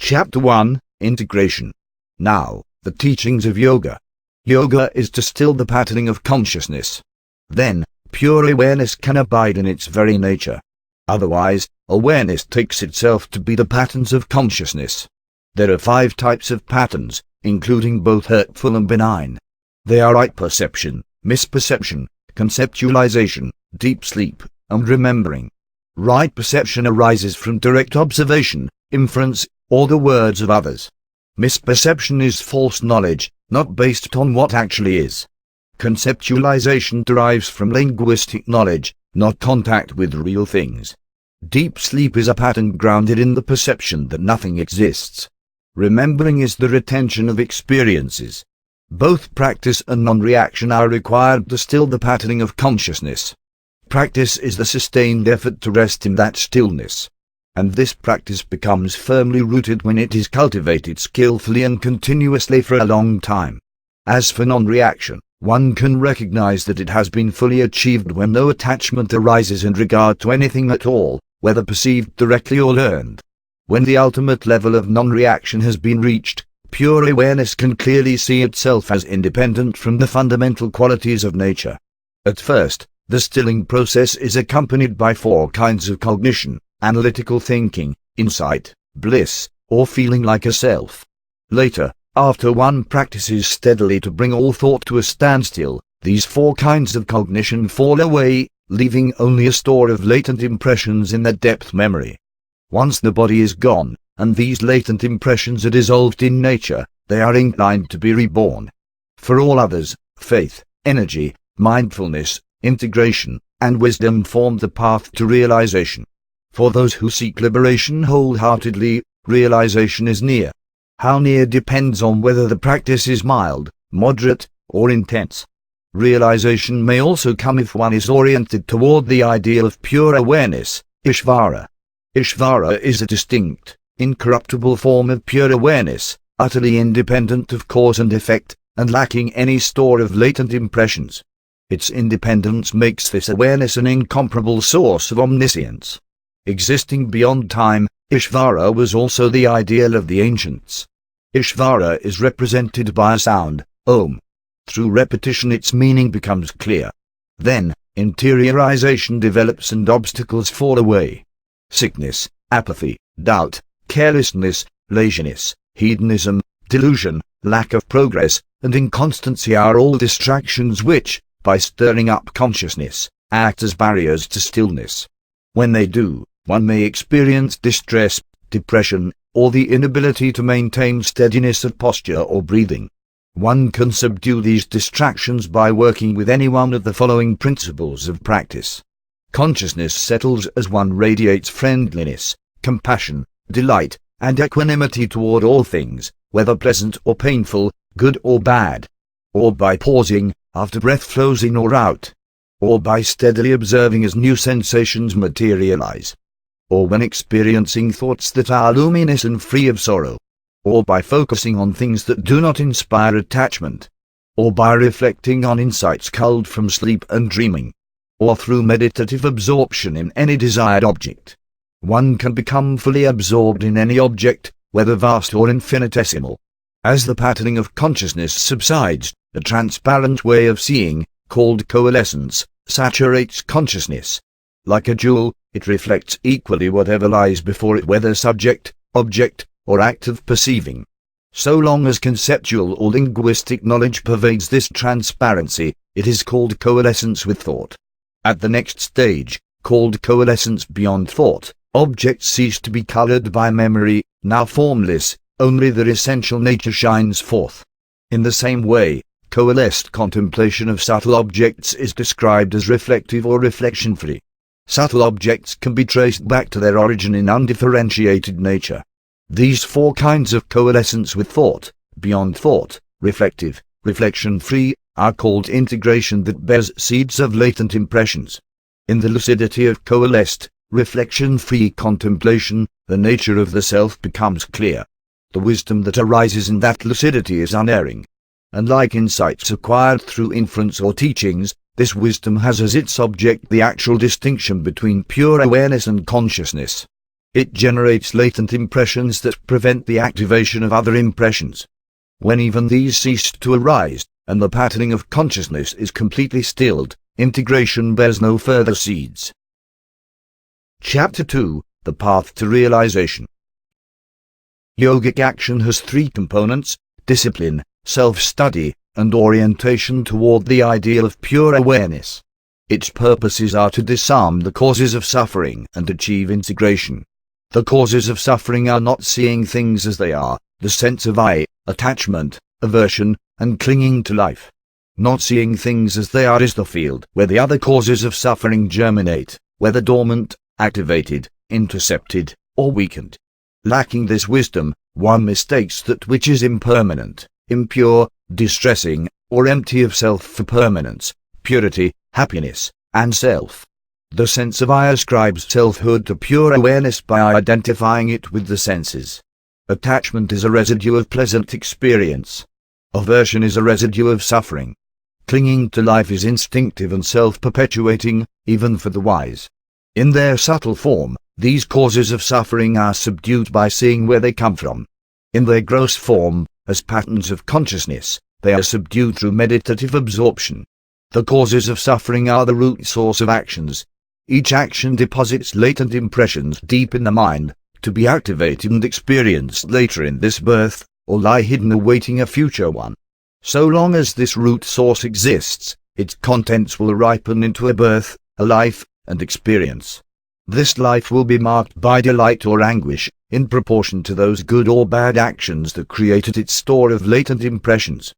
Chapter 1, Integration. Now, the teachings of yoga. Yoga is to still the patterning of consciousness. Then, pure awareness can abide in its very nature. Otherwise, awareness takes itself to be the patterns of consciousness. There are 5 types of patterns, including both hurtful and benign. They are right perception, misperception, conceptualization, deep sleep, and remembering. Right perception arises from direct observation, inference, or the words of others. Misperception is false knowledge, not based on what actually is. Conceptualization derives from linguistic knowledge, not contact with real things. Deep sleep is a pattern grounded in the perception that nothing exists. Remembering is the retention of experiences. Both practice and non-reaction are required to still the patterning of consciousness. Practice is the sustained effort to rest in that stillness. And this practice becomes firmly rooted when it is cultivated skillfully and continuously for a long time. As for non-reaction, one can recognize that it has been fully achieved when no attachment arises in regard to anything at all, whether perceived directly or learned. When the ultimate level of non-reaction has been reached, pure awareness can clearly see itself as independent from the fundamental qualities of nature. At first, the stilling process is accompanied by 4 kinds of cognition: analytical thinking, insight, bliss, or feeling like a self. Later, after one practices steadily to bring all thought to a standstill, these 4 kinds of cognition fall away, leaving only a store of latent impressions in the depth memory. Once the body is gone, and these latent impressions are dissolved in nature, they are inclined to be reborn. For all others, faith, energy, mindfulness, integration, and wisdom form the path to realization. For those who seek liberation wholeheartedly, realization is near. How near depends on whether the practice is mild, moderate, or intense. Realization may also come if one is oriented toward the ideal of pure awareness, Ishvara. Ishvara is a distinct, incorruptible form of pure awareness, utterly independent of cause and effect, and lacking any store of latent impressions. Its independence makes this awareness an incomparable source of omniscience. Existing beyond time, Ishvara was also the ideal of the ancients. Ishvara is represented by a sound, Om. Through repetition its meaning becomes clear. Then, interiorization develops and obstacles fall away. Sickness, apathy, doubt, carelessness, laziness, hedonism, delusion, lack of progress, and inconstancy are all distractions which, by stirring up consciousness, act as barriers to stillness. When they do, one may experience distress, depression, or the inability to maintain steadiness of posture or breathing. One can subdue these distractions by working with any one of the following principles of practice. Consciousness settles as one radiates friendliness, compassion, delight, and equanimity toward all things, whether pleasant or painful, good or bad. Or by pausing, after breath flows in or out. Or by steadily observing as new sensations materialize. Or when experiencing thoughts that are luminous and free of sorrow. Or by focusing on things that do not inspire attachment. Or by reflecting on insights culled from sleep and dreaming. Or through meditative absorption in any desired object. One can become fully absorbed in any object, whether vast or infinitesimal. As the patterning of consciousness subsides, a transparent way of seeing, called coalescence, saturates consciousness. Like a jewel, it reflects equally whatever lies before it, whether subject, object, or act of perceiving. So long as conceptual or linguistic knowledge pervades this transparency, it is called coalescence with thought. At the next stage, called coalescence beyond thought, objects cease to be colored by memory, now formless, only their essential nature shines forth. In the same way, coalesced contemplation of subtle objects is described as reflective or reflection-free. Subtle objects can be traced back to their origin in undifferentiated nature. These 4 kinds of coalescence with thought, beyond thought, reflective, reflection-free, are called integration that bears seeds of latent impressions. In the lucidity of coalesced, reflection-free contemplation, the nature of the self becomes clear. The wisdom that arises in that lucidity is unerring. And like insights acquired through inference or teachings, this wisdom has as its object the actual distinction between pure awareness and consciousness. It generates latent impressions that prevent the activation of other impressions. When even these cease to arise, and the patterning of consciousness is completely stilled, integration bears no further seeds. Chapter 2: The Path to Realization. Yogic action has three components: discipline, self-study, and orientation toward the ideal of pure awareness. Its purposes are to disarm the causes of suffering and achieve integration. The causes of suffering are not seeing things as they are, the sense of I, attachment, aversion, and clinging to life. Not seeing things as they are is the field where the other causes of suffering germinate, whether dormant, activated, intercepted, or weakened. Lacking this wisdom, one mistakes that which is impermanent, impure, distressing, or empty of self for permanence, purity, happiness, and self. The sense of I ascribes selfhood to pure awareness by identifying it with the senses. Attachment is a residue of pleasant experience. Aversion is a residue of suffering. Clinging to life is instinctive and self-perpetuating, even for the wise. In their subtle form, these causes of suffering are subdued by seeing where they come from. In their gross form, as patterns of consciousness, they are subdued through meditative absorption. The causes of suffering are the root source of actions. Each action deposits latent impressions deep in the mind, to be activated and experienced later in this birth, or lie hidden awaiting a future one. So long as this root source exists, its contents will ripen into a birth, a life, and experience. This life will be marked by delight or anguish, in proportion to those good or bad actions that created its store of latent impressions.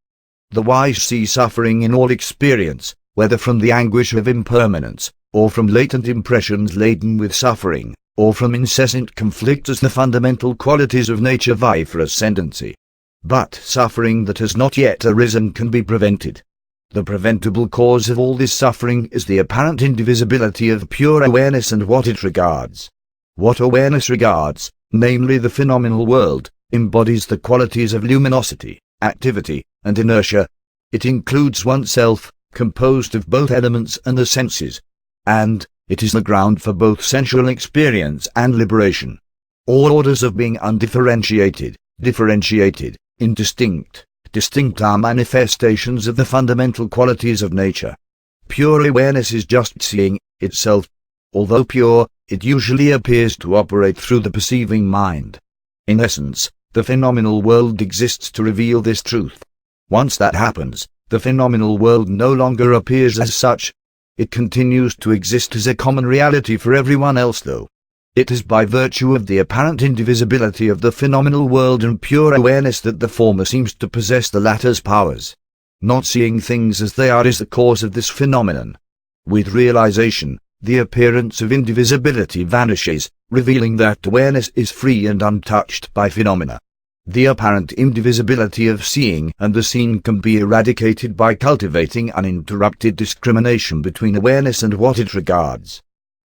The wise see suffering in all experience, whether from the anguish of impermanence, or from latent impressions laden with suffering, or from incessant conflict as the fundamental qualities of nature vie for ascendancy. But suffering that has not yet arisen can be prevented. The preventable cause of all this suffering is the apparent indivisibility of pure awareness and what it regards. What awareness regards, namely the phenomenal world, embodies the qualities of luminosity, activity, and inertia. It includes oneself, composed of both elements and the senses, and it is the ground for both sensual experience and liberation. All orders of being undifferentiated, differentiated, indistinct, distinct are manifestations of the fundamental qualities of nature. Pure awareness is just seeing itself. Although pure, it usually appears to operate through the perceiving mind. In essence, the phenomenal world exists to reveal this truth. Once that happens, the phenomenal world no longer appears as such. It continues to exist as a common reality for everyone else though. It is by virtue of the apparent indivisibility of the phenomenal world and pure awareness that the former seems to possess the latter's powers. Not seeing things as they are is the cause of this phenomenon. With realization, the appearance of indivisibility vanishes, revealing that awareness is free and untouched by phenomena. The apparent indivisibility of seeing and the seen can be eradicated by cultivating uninterrupted discrimination between awareness and what it regards.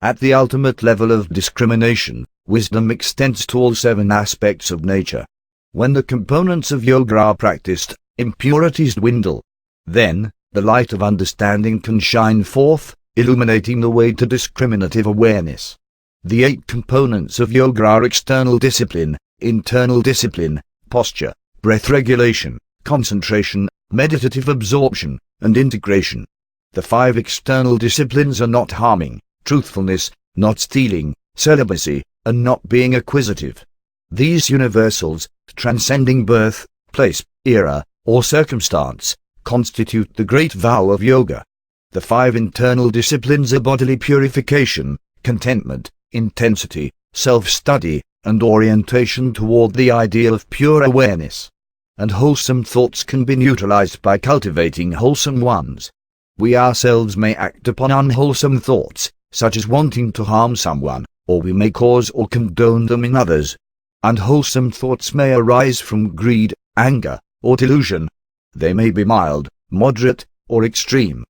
At the ultimate level of discrimination, wisdom extends to all 7 aspects of nature. When the components of yoga are practiced, impurities dwindle. Then, the light of understanding can shine forth, illuminating the way to discriminative awareness. The 8 components of yoga are external discipline, internal discipline, posture, breath regulation, concentration, meditative absorption, and integration. The 5 external disciplines are not harming, truthfulness, not stealing, celibacy, and not being acquisitive. These universals, transcending birth, place, era, or circumstance, constitute the great vow of yoga. The 5 internal disciplines are bodily purification, contentment, intensity, self-study, and orientation toward the ideal of pure awareness. And wholesome thoughts can be neutralized by cultivating wholesome ones. We ourselves may act upon unwholesome thoughts, such as wanting to harm someone, or we may cause or condone them in others. Unwholesome thoughts may arise from greed, anger, or delusion. They may be mild, moderate, or extreme,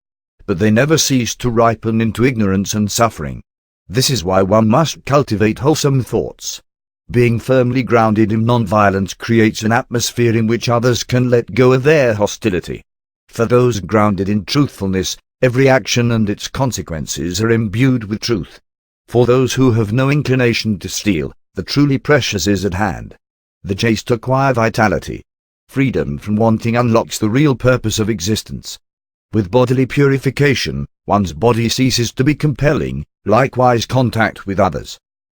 but they never cease to ripen into ignorance and suffering. This is why one must cultivate wholesome thoughts. Being firmly grounded in non-violence creates an atmosphere in which others can let go of their hostility. For those grounded in truthfulness, every action and its consequences are imbued with truth. For those who have no inclination to steal, The truly precious is at hand. The chase to acquire vitality. Freedom from wanting unlocks the real purpose of existence. With bodily purification, one's body ceases to be compelling, likewise contact with others.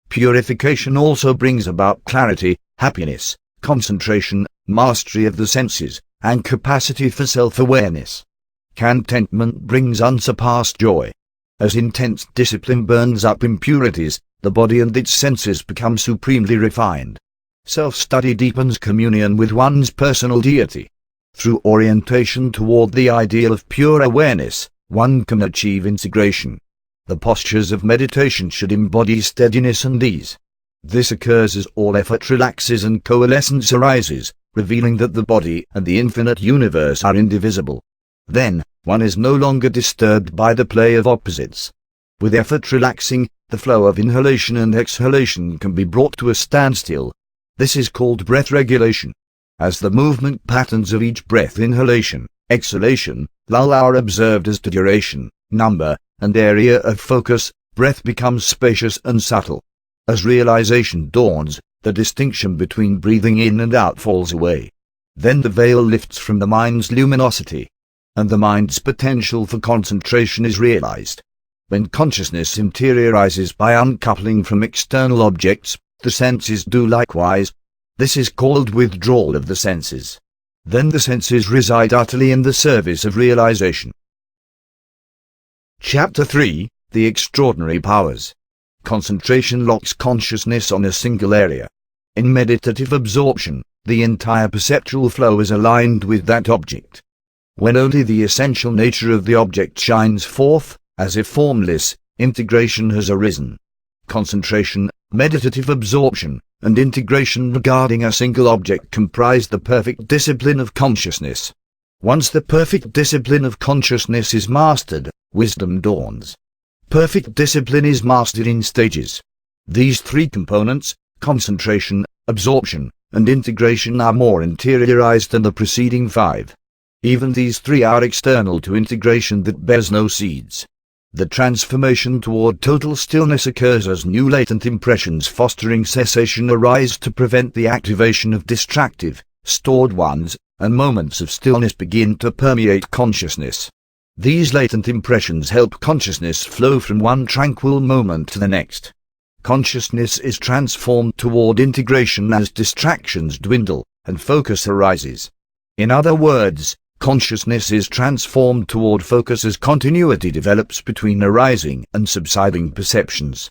Purification also brings about clarity, happiness, concentration, mastery of the senses, and capacity for self-awareness. Contentment brings unsurpassed joy. As intense discipline burns up impurities, the body and its senses become supremely refined. Self-study deepens communion with one's personal deity. Through orientation toward the ideal of pure awareness, one can achieve integration. The postures of meditation should embody steadiness and ease. This occurs as all effort relaxes and coalescence arises, revealing that the body and the infinite universe are indivisible. Then, one is no longer disturbed by the play of opposites. With effort relaxing, the flow of inhalation and exhalation can be brought to a standstill. This is called breath regulation. As the movement patterns of each breath, inhalation, exhalation, lull are observed as to duration, number, and area of focus, breath becomes spacious and subtle. As realization dawns, the distinction between breathing in and out falls away. Then the veil lifts from the mind's luminosity, and the mind's potential for concentration is realized. When consciousness interiorizes by uncoupling from external objects, the senses do likewise. This is called withdrawal of the senses. Then the senses reside utterly in the service of realization. Chapter 3: The Extraordinary Powers. Concentration locks consciousness on a single area. In meditative absorption, the entire perceptual flow is aligned with that object. When only the essential nature of the object shines forth, as if formless, integration has arisen. Concentration, meditative absorption, and integration regarding a single object comprise the perfect discipline of consciousness. Once the perfect discipline of consciousness is mastered, wisdom dawns. Perfect discipline is mastered in stages. These three components, concentration, absorption, and integration, are more interiorized than the preceding five. Even these three are external to integration that bears no seeds. The transformation toward total stillness occurs as new latent impressions fostering cessation arise to prevent the activation of distractive, stored ones, and moments of stillness begin to permeate consciousness. These latent impressions help consciousness flow from one tranquil moment to the next. Consciousness is transformed toward integration as distractions dwindle, and focus arises. In other words, consciousness is transformed toward focus as continuity develops between arising and subsiding perceptions.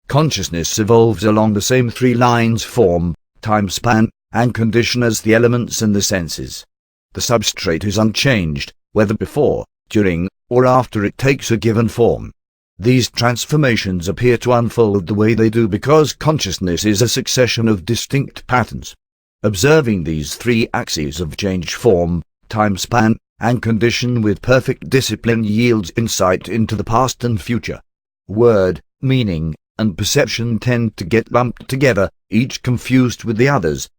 Consciousness evolves along the same three lines: form, time span, and condition as the elements and the senses. The substrate is unchanged, whether before, during, or after it takes a given form. These transformations appear to unfold the way they do because consciousness is a succession of distinct patterns. Observing these three axes of change, form, time span, and condition, with perfect discipline yields insight into the past and future. Word, meaning, and perception tend to get lumped together, each confused with the others.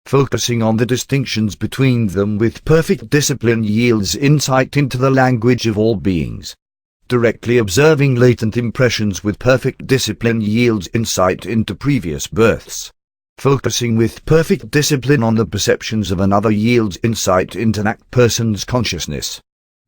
Focusing on the distinctions between them with perfect discipline yields insight into the language of all beings. Directly observing latent impressions with perfect discipline yields insight into previous births. Focusing with perfect discipline on the perceptions of another yields insight into that person's consciousness.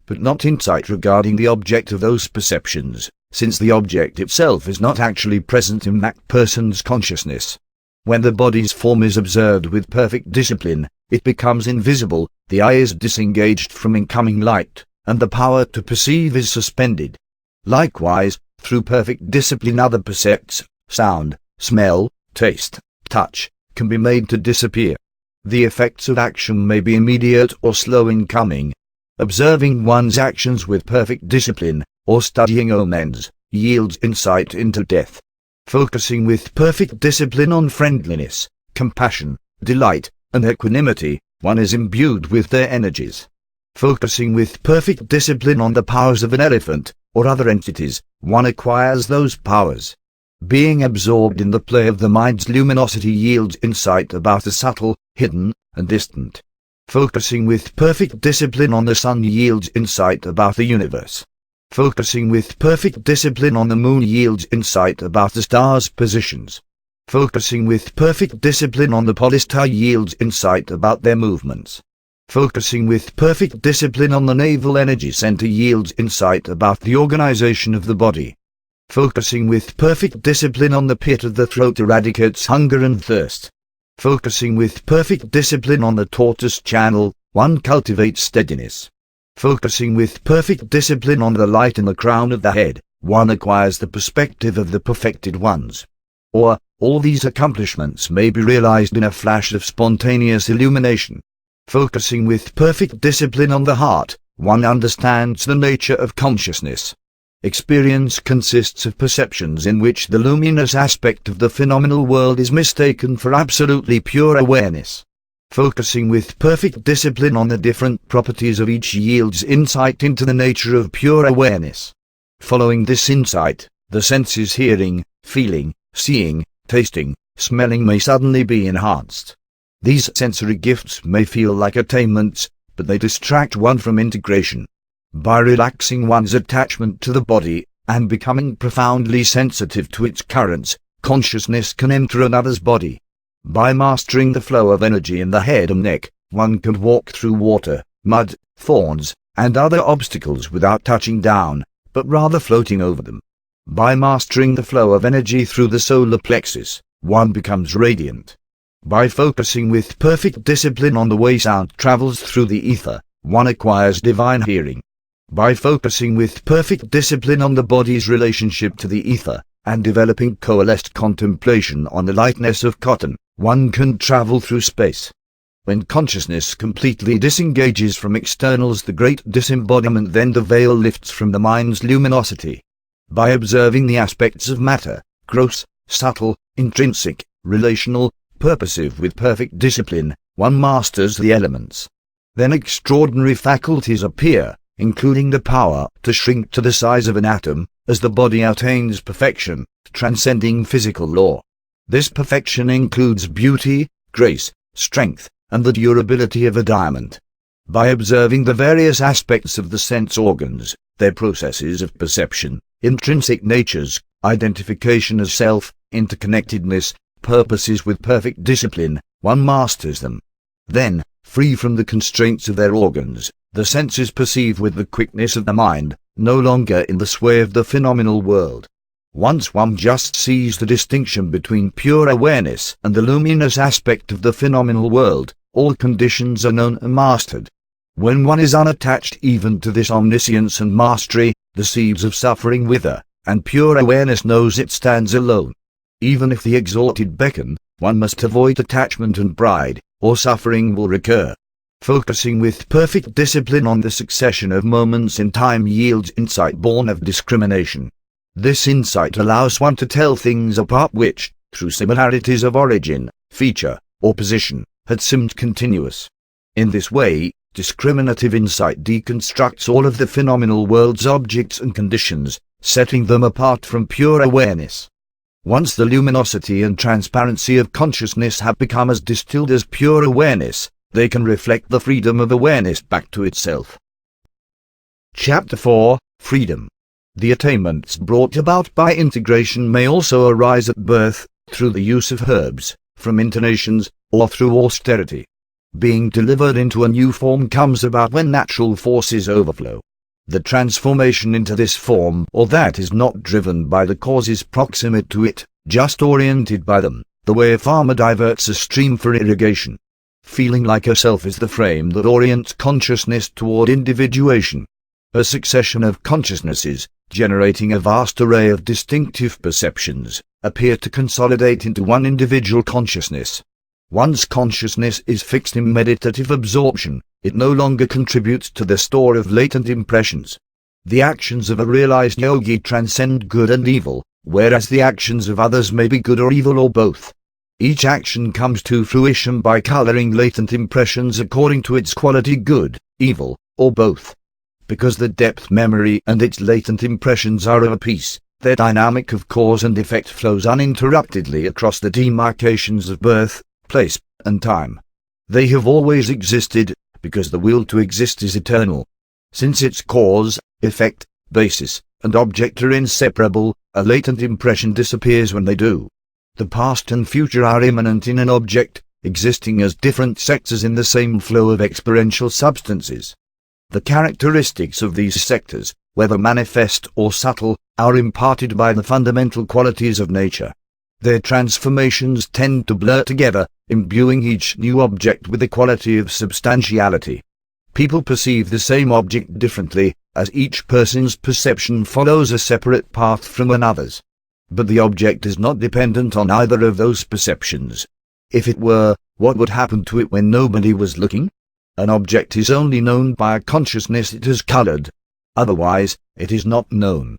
But not insight regarding the object of those perceptions, since the object itself is not actually present in that person's consciousness. When the body's form is observed with perfect discipline, it becomes invisible, the eye is disengaged from incoming light, and the power to perceive is suspended. Likewise, through perfect discipline other percepts, sound, smell, taste, touch, can be made to disappear. The effects of action may be immediate or slow in coming. Observing one's actions with perfect discipline, or studying omens, yields insight into death. Focusing with perfect discipline on friendliness, compassion, delight, and equanimity, one is imbued with their energies. Focusing with perfect discipline on the powers of an elephant, or other entities, one acquires those powers. Being absorbed in the play of the mind's luminosity yields insight about the subtle, hidden, and distant. Focusing with perfect discipline on the sun yields insight about the universe. Focusing with perfect discipline on the moon yields insight about the stars' positions. Focusing with perfect discipline on the polished eye yields insight about their movements. Focusing with perfect discipline on the navel energy center yields insight about the organization of the body. Focusing with perfect discipline on the pit of the throat eradicates hunger and thirst. Focusing with perfect discipline on the tortoise channel, one cultivates steadiness. Focusing with perfect discipline on the light in the crown of the head, one acquires the perspective of the perfected ones. Or, all these accomplishments may be realized in a flash of spontaneous illumination. Focusing with perfect discipline on the heart, one understands the nature of consciousness. Experience consists of perceptions in which the luminous aspect of the phenomenal world is mistaken for absolutely pure awareness. Focusing with perfect discipline on the different properties of each yields insight into the nature of pure awareness. Following this insight, the senses hearing, feeling, seeing, tasting, smelling may suddenly be enhanced. These sensory gifts may feel like attainments, but they distract one from integration. By relaxing one's attachment to the body, and becoming profoundly sensitive to its currents, consciousness can enter another's body. By mastering the flow of energy in the head and neck, one can walk through water, mud, thorns, and other obstacles without touching down, but rather floating over them. By mastering the flow of energy through the solar plexus, one becomes radiant. By focusing with perfect discipline on the way sound travels through the ether, one acquires divine hearing. By focusing with perfect discipline on the body's relationship to the ether, and developing coalesced contemplation on the lightness of cotton, one can travel through space. When consciousness completely disengages from externals, the great disembodiment, then the veil lifts from the mind's luminosity. By observing the aspects of matter, gross, subtle, intrinsic, relational, purposive with perfect discipline, one masters the elements. Then extraordinary faculties appear, including the power to shrink to the size of an atom, as the body attains perfection, transcending physical law. This perfection includes beauty, grace, strength, and the durability of a diamond. By observing the various aspects of the sense organs, their processes of perception, intrinsic natures, identification as self, interconnectedness, purposes with perfect discipline, one masters them. Then, free from the constraints of their organs, the senses perceive with the quickness of the mind, no longer in the sway of the phenomenal world. Once one just sees the distinction between pure awareness and the luminous aspect of the phenomenal world, all conditions are known and mastered. When one is unattached even to this omniscience and mastery, the seeds of suffering wither, and pure awareness knows it stands alone. Even if the exalted beckon, one must avoid attachment and pride, or suffering will recur. Focusing with perfect discipline on the succession of moments in time yields insight born of discrimination. This insight allows one to tell things apart which, through similarities of origin, feature, or position, had seemed continuous. In this way, discriminative insight deconstructs all of the phenomenal world's objects and conditions, setting them apart from pure awareness. Once the luminosity and transparency of consciousness have become as distilled as pure awareness, they can reflect the freedom of awareness back to itself. Chapter 4, Freedom. The attainments brought about by integration may also arise at birth, through the use of herbs, from intonations, or through austerity. Being delivered into a new form comes about when natural forces overflow. The transformation into this form or that is not driven by the causes proximate to it, just oriented by them, the way a farmer diverts a stream for irrigation. Feeling like a self is the frame that orients consciousness toward individuation. A succession of consciousnesses, generating a vast array of distinctive perceptions, appear to consolidate into one individual consciousness. Once consciousness is fixed in meditative absorption, it no longer contributes to the store of latent impressions. The actions of a realized yogi transcend good and evil, whereas the actions of others may be good or evil or both. Each action comes to fruition by coloring latent impressions according to its quality good, evil, or both. Because the depth memory and its latent impressions are of a piece, their dynamic of cause and effect flows uninterruptedly across the demarcations of birth, place, and time. They have always existed, because the will to exist is eternal. Since its cause, effect, basis, and object are inseparable, a latent impression disappears when they do. The past and future are immanent in an object, existing as different sectors in the same flow of experiential substances. The characteristics of these sectors, whether manifest or subtle, are imparted by the fundamental qualities of nature. Their transformations tend to blur together, imbuing each new object with a quality of substantiality. People perceive the same object differently, as each person's perception follows a separate path from another's. But the object is not dependent on either of those perceptions. If it were, what would happen to it when nobody was looking? An object is only known by a consciousness it has colored. Otherwise, it is not known.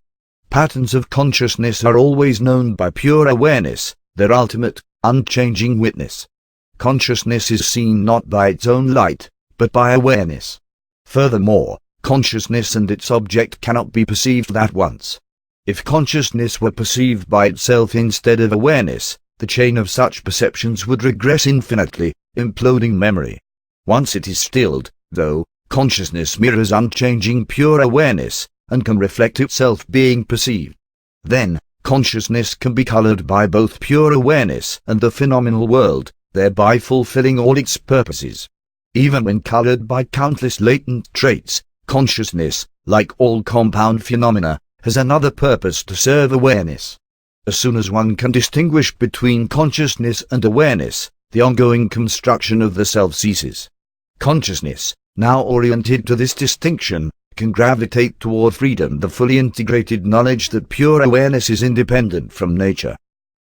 Patterns of consciousness are always known by pure awareness, their ultimate, unchanging witness. Consciousness is seen not by its own light, but by awareness. Furthermore, consciousness and its object cannot be perceived at once. If consciousness were perceived by itself instead of awareness, the chain of such perceptions would regress infinitely, imploding memory. Once it is stilled, though, consciousness mirrors unchanging pure awareness, and can reflect itself being perceived. Then, consciousness can be colored by both pure awareness and the phenomenal world, thereby fulfilling all its purposes. Even when colored by countless latent traits, consciousness, like all compound phenomena, has another purpose to serve awareness. As soon as one can distinguish between consciousness and awareness, the ongoing construction of the self ceases. Consciousness, now oriented to this distinction, can gravitate toward freedom, the fully integrated knowledge that pure awareness is independent from nature.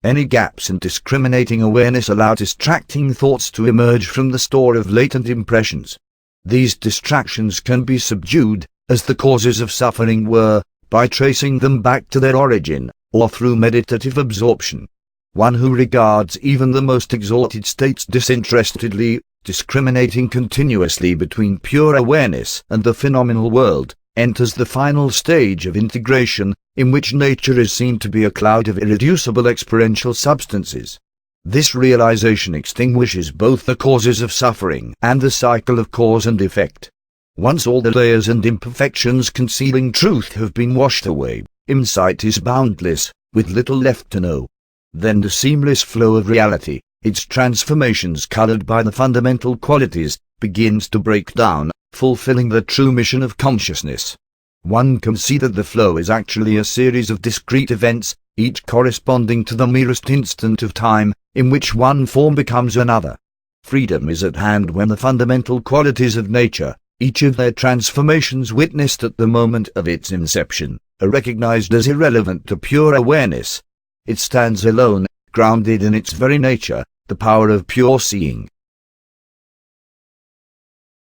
Any gaps in discriminating awareness allow distracting thoughts to emerge from the store of latent impressions. These distractions can be subdued, as the causes of suffering were, by tracing them back to their origin, or through meditative absorption. One who regards even the most exalted states disinterestedly, discriminating continuously between pure awareness and the phenomenal world, enters the final stage of integration, in which nature is seen to be a cloud of irreducible experiential substances. This realization extinguishes both the causes of suffering and the cycle of cause and effect. Once all the layers and imperfections concealing truth have been washed away, insight is boundless, with little left to know. Then the seamless flow of reality, its transformations colored by the fundamental qualities, begins to break down, fulfilling the true mission of consciousness. One can see that the flow is actually a series of discrete events, each corresponding to the merest instant of time, in which one form becomes another. Freedom is at hand when the fundamental qualities of nature, each of their transformations witnessed at the moment of its inception, are recognized as irrelevant to pure awareness. It stands alone, grounded in its very nature, the power of pure seeing.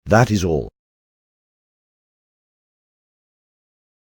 That is all.